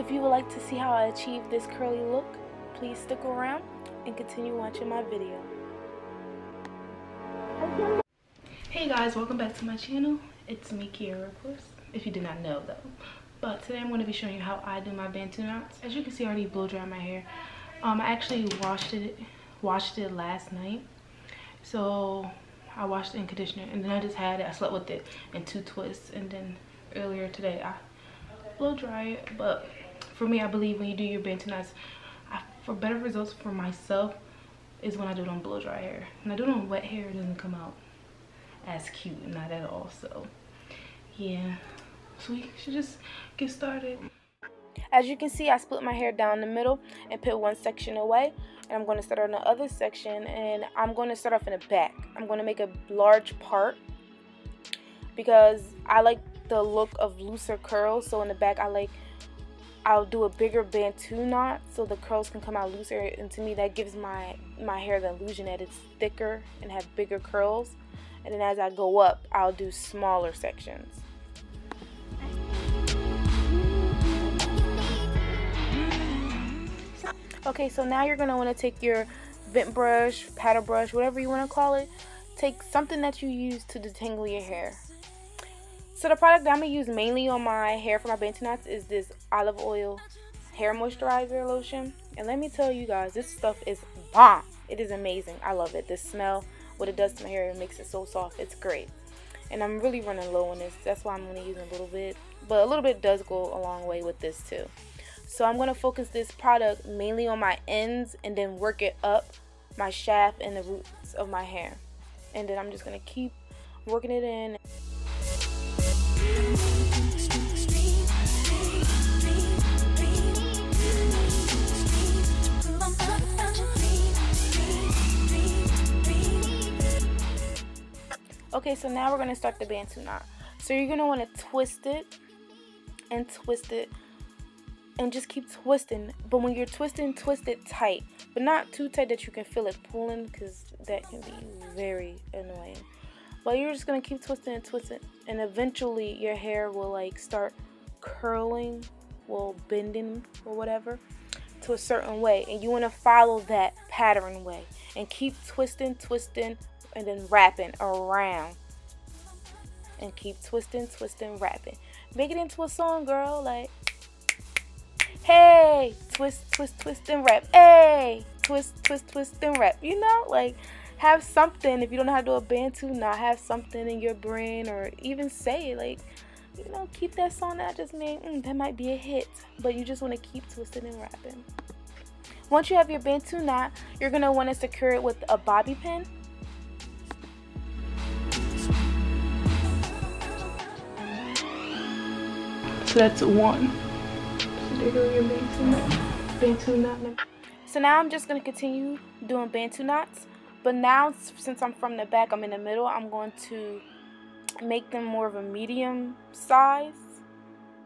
if you would like to see how I achieve this curly look, please stick around and continue watching my video. Hey guys, welcome back to my channel. It's me, Carey, of course, if you did not know though. But today I'm going to be showing you how I do my Bantu knots. As you can see, I already blow dried my hair. I actually washed it last night. So I washed it in conditioner, and then I just had it. I slept with it in 2 twists, and then earlier today I blow dry it. But for me, I believe when you do your Bantu knots, for better results for myself is when I do it on blow dry hair. When I do it on wet hair, it doesn't come out as cute, not at all. So yeah, so we should just get started. As you can see, I split my hair down the middle and put one section away, and I'm going to start on the other section, and I'm going to start off in the back. I'm going to make a large part because I like the look of looser curls. So in the back, I'll do a bigger Bantu knot so the curls can come out looser, and to me that gives my hair the illusion that it's thicker and have bigger curls. And then as I go up, I'll do smaller sections. Okay, so now you're going to want to take your vent brush, paddle brush, whatever you want to call it. Take something that you use to detangle your hair. So the product that I'm going to use mainly on my hair for my Bantu knots is this olive oil hair moisturizer lotion. And let me tell you guys, this stuff is bomb. It is amazing. I love it. The smell, what it does to my hair, it makes it so soft. It's great. And I'm really running low on this. That's why I'm going to use a little bit. But a little bit does go a long way with this too. So I'm going to focus this product mainly on my ends and then work it up my shaft and the roots of my hair. And then I'm just going to keep working it in. Okay, so now we're going to start the Bantu knot. So you're going to want to twist it and twist it. And just keep twisting, but when you're twisting, twist it tight, but not too tight that you can feel it pulling, because that can be very annoying. But you're just gonna keep twisting and twisting, and eventually your hair will like start curling, well, bending or whatever, to a certain way, and you want to follow that pattern way and keep twisting, and then wrapping around, and keep twisting, wrapping. Make it into a song, girl, like. Hey, twist, and wrap. Hey, twist, and wrap. You know, like, have something. If you don't know how to do a Bantu knot, have something in your brain, or even say, like, you know, keep that song that I just made. That might be a hit, but you just want to keep twisting and wrapping. Once you have your Bantu knot, you're going to want to secure it with a bobby pin. So that's one. Bantu knot. So now I'm just going to continue doing Bantu knots, but now since I'm from the back, I'm in the middle, I'm going to make them more of a medium size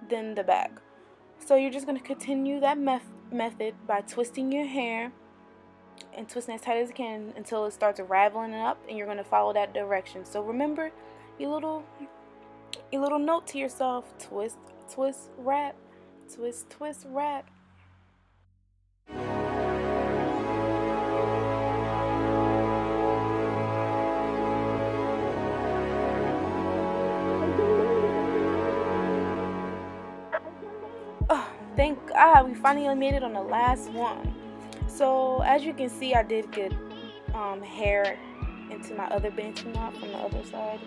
than the back. So you're just going to continue that method by twisting your hair and twisting as tight as you can until it starts raveling up, and you're going to follow that direction. So remember your little note to yourself: twist, wrap. Twist, wrap. Oh, thank God we finally made it on the last one. So as you can see, I did get hair into my other Bantu knot from the other side.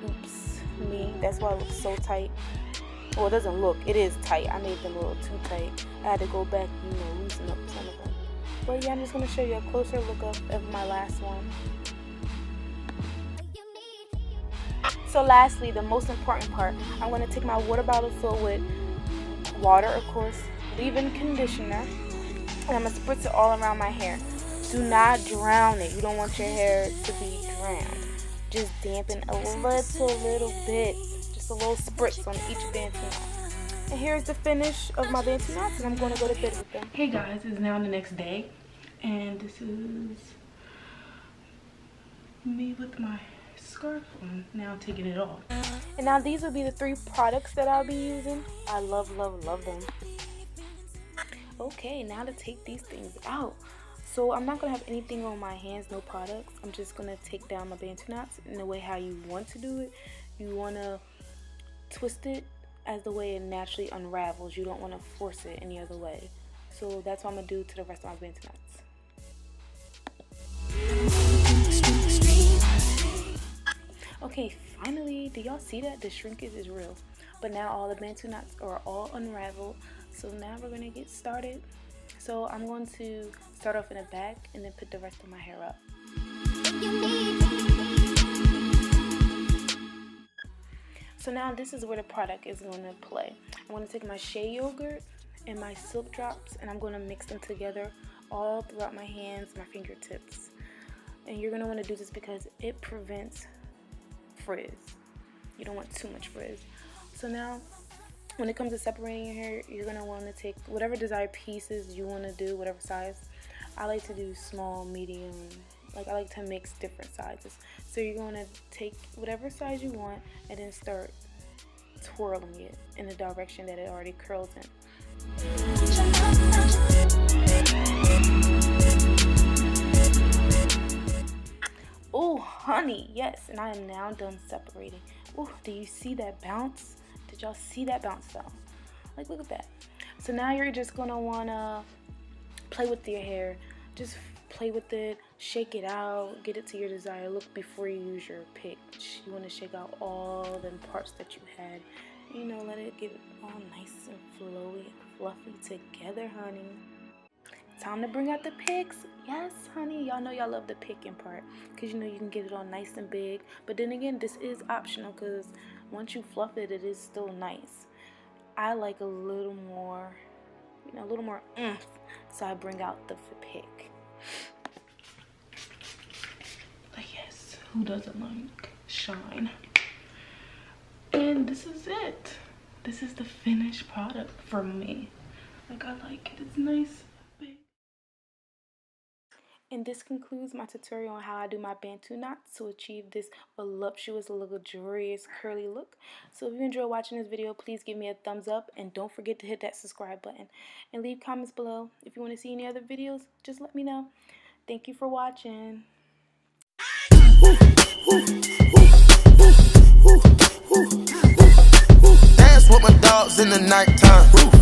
Oops, me. That's why it looks so tight. Well, it doesn't look, it is tight. I made them a little too tight. I had to go back, you know, loosen up some of them. But yeah, I'm just going to show you a closer look of my last one. So lastly, the most important part, I'm going to take my water bottle filled with water, of course, leave-in conditioner, and I'm going to spritz it all around my hair. Do not drown it. You don't want your hair to be drowned. Just dampen a little bit. A little spritz on each Bantu knot. And here's the finish of my Bantu knots, and I'm going to go to bed with them. Hey guys, it's now the next day, and this is me with my scarf on, now taking it off. And now these will be the 3 products that I'll be using. I love them. Okay, now to take these things out. So I'm not going to have anything on my hands, no products. I'm just going to take down my Bantu knots in the way how you want to do it. You want to twist it as the way it naturally unravels. You don't want to force it any other way. So that's what I'm going to do to the rest of my Bantu knots. Okay, finally, do y'all see that? The shrinkage is real. But now all the Bantu knots are all unraveled. So now we're going to get started. So I'm going to start off in the back and then put the rest of my hair up. So now this is where the product is going to play. I'm going to take my Shea yogurt and my silk drops and I'm going to mix them together all throughout my hands, my fingertips. And you're going to want to do this because it prevents frizz. You don't want too much frizz. So now when it comes to separating your hair, you're going to want to take whatever desired pieces you want to do, whatever size. I like to do small, medium, like I like to mix different sizes. So you're going to take whatever size you want and then start twirling it in the direction that it already curls in. Oh, honey, yes, and I am now done separating. Oh, do you see that bounce? Did y'all see that bounce though? Like, look at that. So now you're just gonna wanna play with your hair. Just play with it, shake it out, get it to your desired look before you use your pick. You wanna shake out all the parts that you had. You know, let it get all nice and flowy and fluffy together, honey. Time to bring out the picks. Yes, honey. Y'all know y'all love the picking part because you know you can get it all nice and big. But then again, this is optional because once you fluff it, it is still nice. I like a little more, you know, a little more oomph. So I bring out the pick. But yes, who doesn't like shine? And this is it. This is the finished product for me. Like, I like it. It's nice. And this concludes my tutorial on how I do my Bantu knots to achieve this voluptuous, luxurious, curly look. So if you enjoyed watching this video, please give me a thumbs up and don't forget to hit that subscribe button. And leave comments below. If you want to see any other videos, just let me know. Thank you for watching. Dance with my dogs in the nighttime.